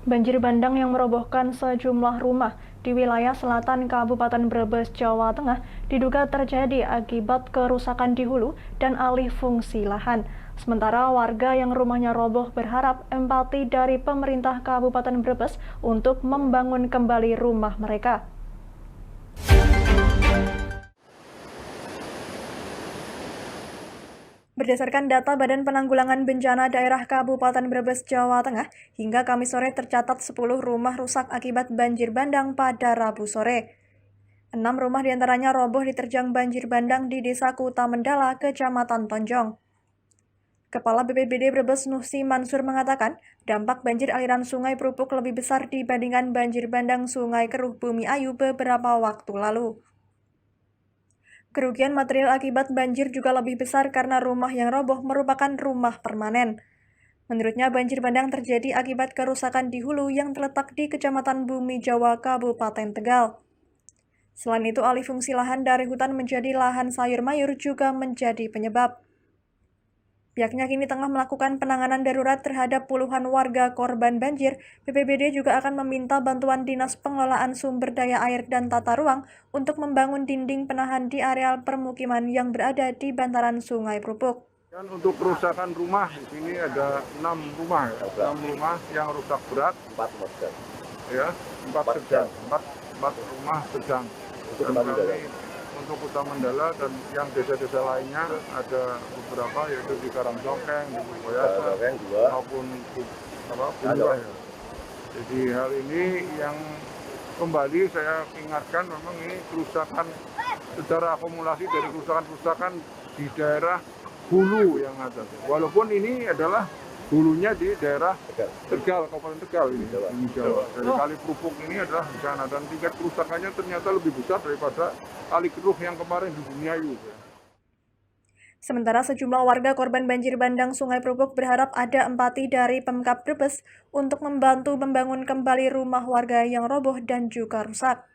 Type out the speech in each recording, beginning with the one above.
Banjir bandang yang merobohkan sejumlah rumah di wilayah selatan Kabupaten Brebes, Jawa Tengah diduga terjadi akibat kerusakan di hulu dan alih fungsi lahan. Sementara warga yang rumahnya roboh berharap empati dari pemerintah Kabupaten Brebes untuk membangun kembali rumah mereka. Berdasarkan data Badan Penanggulangan Bencana Daerah Kabupaten Brebes, Jawa Tengah, hingga Kamis sore tercatat 10 rumah rusak akibat banjir bandang pada Rabu sore. 6 rumah diantaranya roboh diterjang banjir bandang di Desa Kuta Mendala, Kecamatan Tonjong. Kepala BPBD Brebes Nusi Mansur mengatakan, dampak banjir aliran Sungai Prupuk lebih besar dibandingkan banjir bandang Sungai Keruh Bumi Ayu beberapa waktu lalu. Kerugian material akibat banjir juga lebih besar karena rumah yang roboh merupakan rumah permanen. Menurutnya, banjir bandang terjadi akibat kerusakan di hulu yang terletak di Kecamatan Bumi Jawa, Kabupaten Tegal. Selain itu, alih fungsi lahan dari hutan menjadi lahan sayur mayur juga menjadi penyebab. Pihaknya kini tengah melakukan penanganan darurat terhadap puluhan warga korban banjir. BPBD juga akan meminta bantuan Dinas Pengelolaan Sumber Daya Air dan Tata Ruang untuk membangun dinding penahan di areal permukiman yang berada di bantaran Sungai Prupuk. Dan untuk kerusakan rumah, di sini ada 6 rumah, ya. 6 rumah yang rusak berat, 4 sedang. Ya, 4 sedang, 4 rumah sedang. Untuk Kuta Mendala dan yang desa-desa lainnya ada beberapa, yaitu di Karangcongkeng, di Boyasa, maupun Bunga. Ya. Jadi hal ini yang kembali saya ingatkan, memang ini kerusakan secara akumulasi dari kerusakan-kerusakan di daerah hulu yang ada. Walaupun ini adalah hulunya di daerah Tegal, Kabupaten Tegal ini, Jawa. Dari Kali Prupuk ini adalah di sana, dan tingkat kerusakannya ternyata lebih besar daripada Kali Keruh yang kemarin di Bumi Ayu. Sementara sejumlah warga korban banjir bandang Sungai Prupuk berharap ada empati dari Pemkab Brebes untuk membantu membangun kembali rumah warga yang roboh dan juga rusak.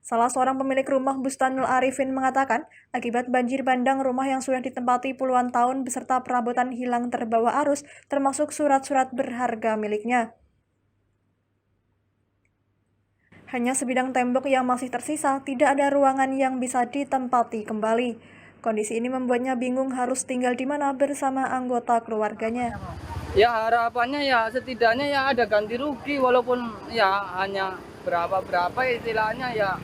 Salah seorang pemilik rumah Bustanul Arifin mengatakan, akibat banjir bandang rumah yang sudah ditempati puluhan tahun beserta perabotan hilang terbawa arus, termasuk surat-surat berharga miliknya. Hanya sebidang tembok yang masih tersisa, tidak ada ruangan yang bisa ditempati kembali. Kondisi ini membuatnya bingung harus tinggal di mana bersama anggota keluarganya. Ya harapannya ya setidaknya ya ada ganti rugi, walaupun ya hanya berapa istilahnya ya.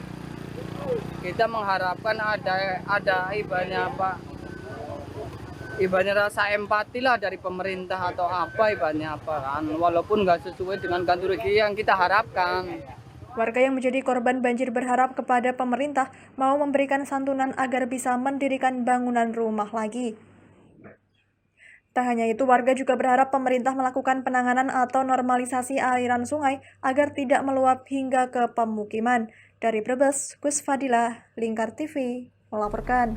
Kita mengharapkan ada ibaratnya rasa empati lah dari pemerintah atau ibaratnya kan, walaupun nggak sesuai dengan ganti rugi yang kita harapkan. Warga yang menjadi korban banjir berharap kepada pemerintah mau memberikan santunan agar bisa mendirikan bangunan rumah lagi. Tak hanya itu, warga juga berharap pemerintah melakukan penanganan atau normalisasi aliran sungai agar tidak meluap hingga ke pemukiman. Dari Brebes, Gus Fadilah, Lingkar TV, melaporkan.